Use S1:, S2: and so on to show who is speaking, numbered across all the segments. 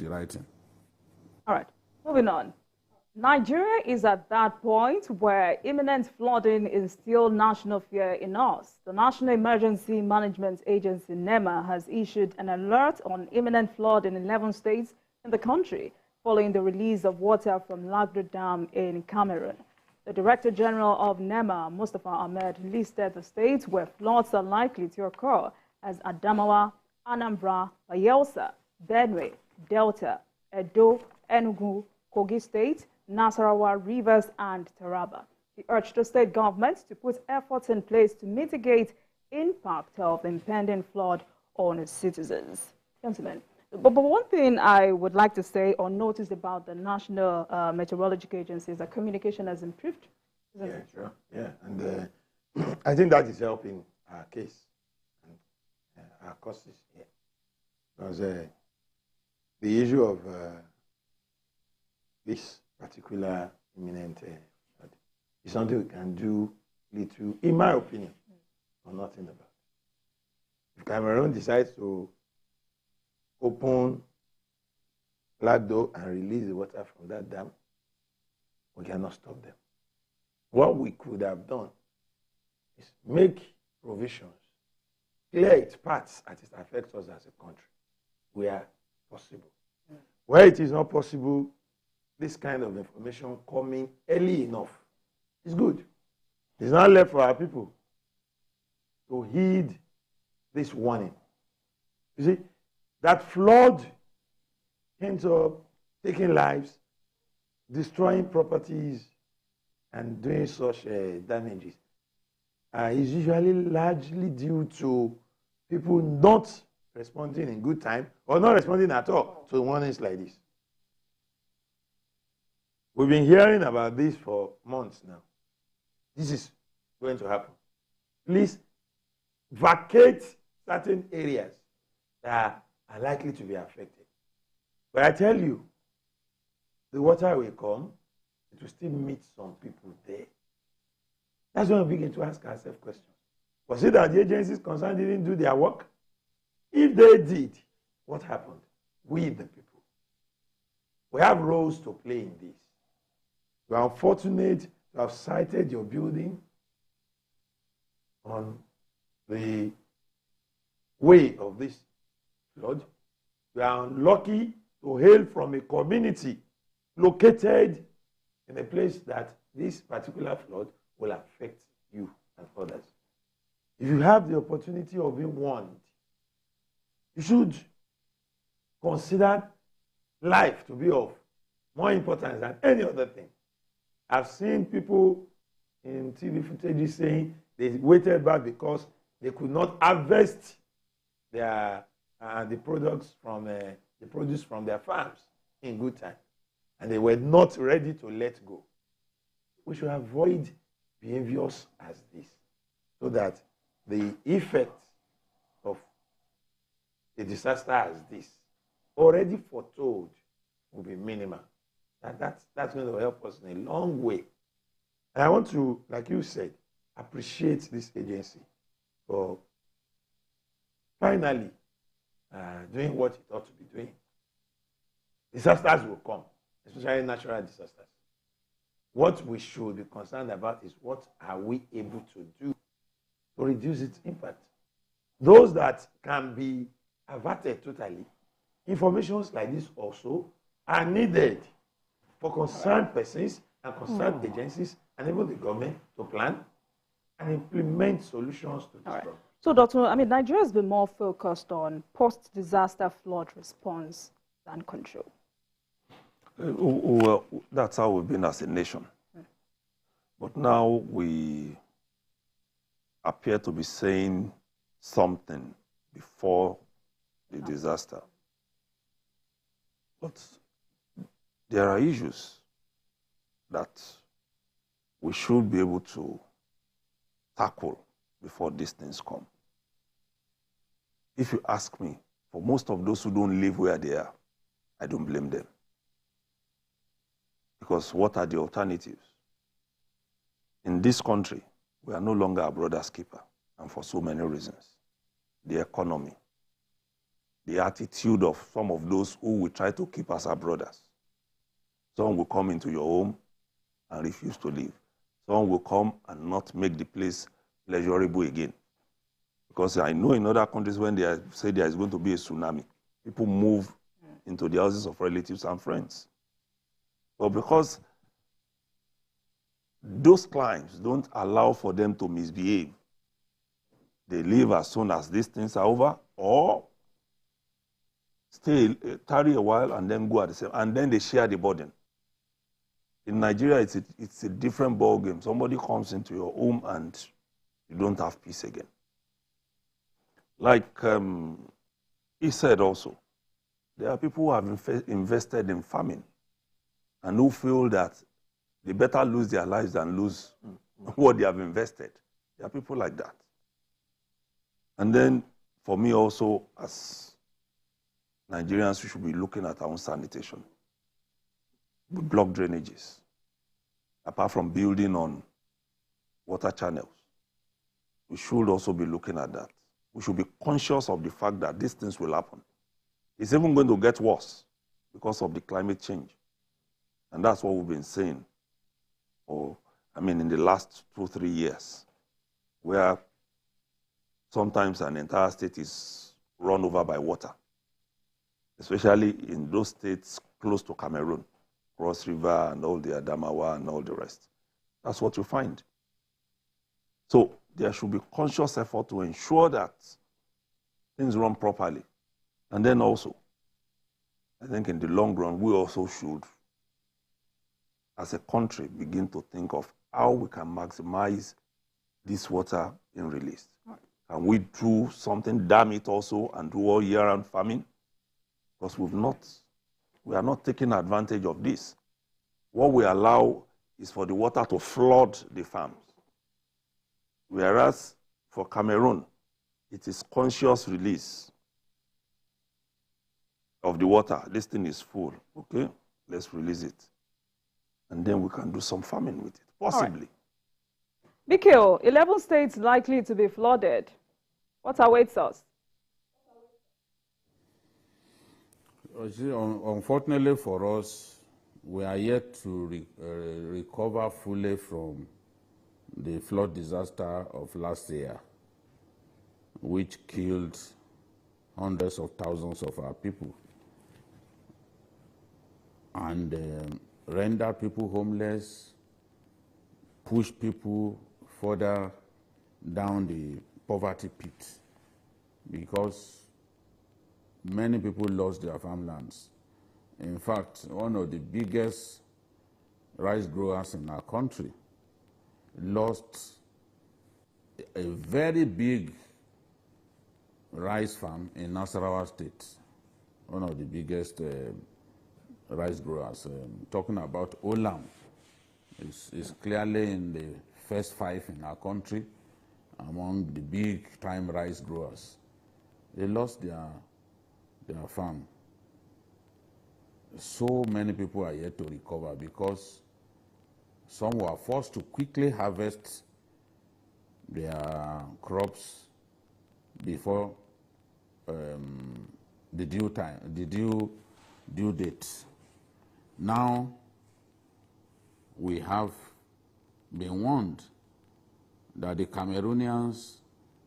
S1: the right thing.
S2: All right, moving on. Nigeria is at that point where imminent flooding instills national fear in us. The National Emergency Management Agency, NEMA, has issued an alert on imminent flood in 11 states in the country, following the release of water from Lagdo Dam in Cameroon. The Director-General of NEMA, Mustapha Ahmed, listed the states where floods are likely to occur as Adamawa, Anambra, Bayelsa, Benue, Delta, Edo, Enugu, Kogi State, Nasarawa, Rivers, and Taraba. He urged the state government to put efforts in place to mitigate impact of impending flood on its citizens. Gentlemen, but one thing I would like to say or notice about the National Meteorological Agency is that communication has improved.
S3: Yeah, sure. Yeah, and I think that is helping our case and our causes here. Because the issue of this particular imminent is something we can do little, in my opinion, or nothing about. If Cameroon decides to open Lagdo and release the water from that dam, we cannot stop them. What we could have done is make provisions, clear its paths as it affects us as a country, where possible. Where it is not possible, this kind of information coming early enough is good. It's not left for our people to heed this warning. You see, that flood ends up taking lives, destroying properties, and doing such damages is usually largely due to people not responding in good time or not responding at all to warnings like this. We've been hearing about this for months now. This is going to happen. Please vacate certain areas that are likely to be affected. But I tell you, the water will come, it will still meet some people there. That's when we begin to ask ourselves questions. Was it that the agencies concerned didn't do their work? If they did, what happened? We, the people. We have roles to play in this. You are unfortunate to have sited your building on the way of this flood. You are unlucky to hail from a community located in a place that this particular flood will affect you and others. If you have the opportunity of being warned, you should consider life to be of more importance than any other thing. I've seen people in TV footage saying they waited back because they could not harvest their the products from the produce from their farms in good time, and they were not ready to let go. We should avoid behaviors as this, so that the effects of a disaster as this, already foretold, will be minimal. That's going to help us in a long way. And I want to, like you said, appreciate this agency for finally doing what it ought to be doing. Disasters will come, especially natural disasters. What we should be concerned about is what are we able to do to reduce its impact. Those that can be averted totally, informations like this also are needed for concerned persons and concerned agencies and even the government to plan and implement solutions to this problem.
S2: So, Doctor, Nigeria has been more focused on post-disaster flood response than control.
S1: Well, that's how we've been as a nation. But now we appear to be saying something before the disaster. But there are issues that we should be able to tackle before these things come. If you ask me, for most of those who don't live where they are, I don't blame them. Because what are the alternatives? In this country, we are no longer a brother's keeper, and for so many reasons. The economy, the attitude of some of those who will try to keep us our brothers. Some will come into your home and refuse to leave. Some will come and not make the place pleasurable again. Because I know in other countries when they say there is going to be a tsunami, people move into the houses of relatives and friends. But because those climes don't allow for them to misbehave, they leave as soon as these things are over, or stay, tarry a while and then go at the same, and then they share the burden. In Nigeria, it's a different ball game. Somebody comes into your home and you don't have peace again. Like he said also, there are people who have invested in farming and who feel that they better lose their lives than lose what they have invested. There are people like that. And then for me also, as Nigerians, we should be looking at our own sanitation. We block drainages. Apart from building on water channels, we should also be looking at that. We should be conscious of the fact that these things will happen. It's even going to get worse because of the climate change. And that's what we've been saying, in the last 2-3 years, where sometimes an entire state is run over by water, especially in those states close to Cameroon, Cross River and all the Adamawa and all the rest. That's what you find. So there should be conscious effort to ensure that things run properly. And then also, I think in the long run, we also should, as a country, begin to think of how we can maximize this water in release. Can we do something, dam it also, and do all year-round farming? Because we are not taking advantage of this. What we allow is for the water to flood the farms. Whereas for Cameroon, it is conscious release of the water. This thing is full, okay? Let's release it. And then we can do some farming with it, possibly.
S2: Right. Mikhail, 11 states likely to be flooded. What awaits us?
S4: Unfortunately for us, we are yet to recover fully from the flood disaster of last year, which killed hundreds of thousands of our people and rendered people homeless, pushed people further down the poverty pit because many people lost their farmlands. In fact, one of the biggest rice growers in our country lost a very big rice farm in Nasarawa State, one of the biggest rice growers. Talking about Olam, is clearly in the first 5 in our country among the big-time rice growers. They lost their farm. So many people are yet to recover because some were forced to quickly harvest their crops before the due date. Now we have been warned that the Cameroonians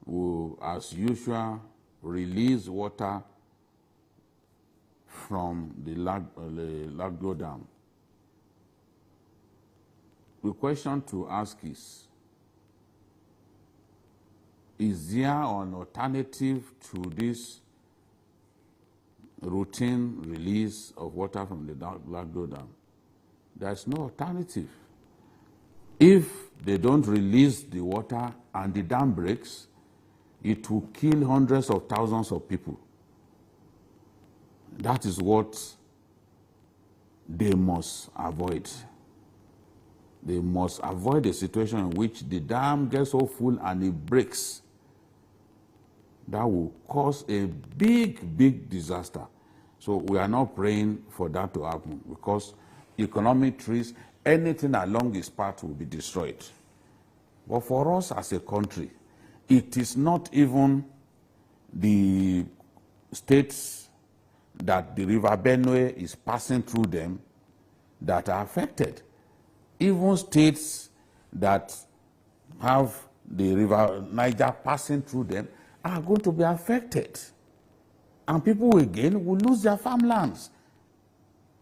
S4: will, as usual, release water from the Lagdo Dam. The question to ask is there an alternative to this routine release of water from the Lagdo Dam? There's no alternative. If they don't release the water and the dam breaks, it will kill hundreds of thousands of people. That is what they must avoid. They must avoid a situation in which the dam gets so full and it breaks. That will cause a big, big disaster. So we are not praying for that to happen because economic trees, anything along its path will be destroyed. But for us as a country, it is not even the states that the river Benue is passing through them that are affected. Even states that have the river Niger passing through them are going to be affected. And people again will lose their farmlands,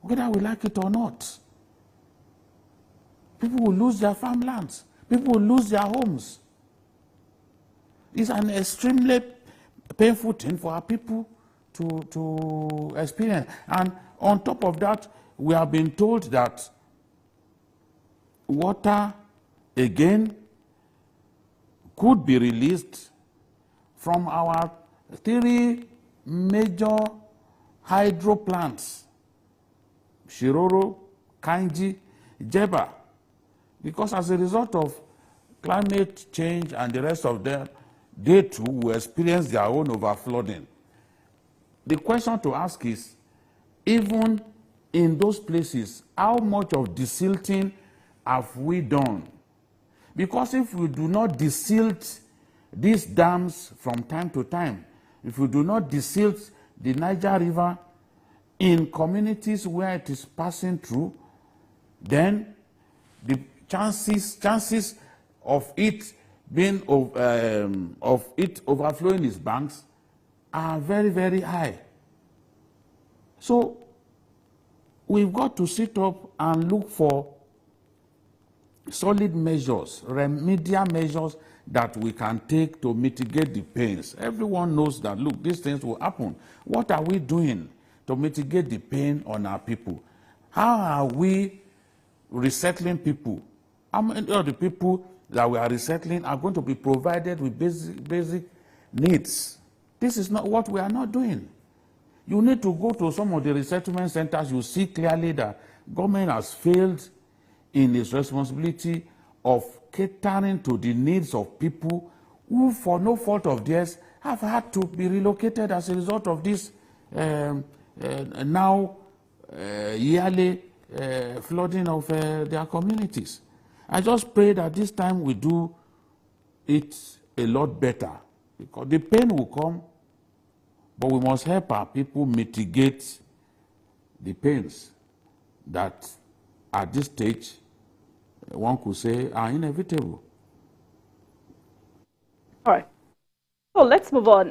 S4: whether we like it or not. People will lose their farmlands. People will lose their homes. It's an extremely painful thing for our people to experience. And on top of that, we have been told that water, again, could be released from our 3 major hydro plants, Shiroro, Kanji, Jeba, because as a result of climate change and the rest of them, they too will experience their own overflooding. The question to ask is, even in those places, how much of desilting have we done? Because if we do not desilt these dams from time to time, if we do not desilt the Niger River in communities where it is passing through, then the chances of it being of it overflowing its banks are very, very high. So we've got to sit up and look for solid measures, remedial measures that we can take to mitigate the pains. Everyone knows that, look, these things will happen. What are we doing to mitigate the pain on our people? How are we resettling people? How many of the people that we are resettling are going to be provided with basic needs? This is not what we are not doing. You need to go to some of the resettlement centers. You see clearly that government has failed in its responsibility of catering to the needs of people who, for no fault of theirs, have had to be relocated as a result of this yearly flooding of their communities. I just pray that this time we do it a lot better, because the pain will come, but we must help our people mitigate the pains that at this stage one could say are inevitable.
S2: All right. So let's move on.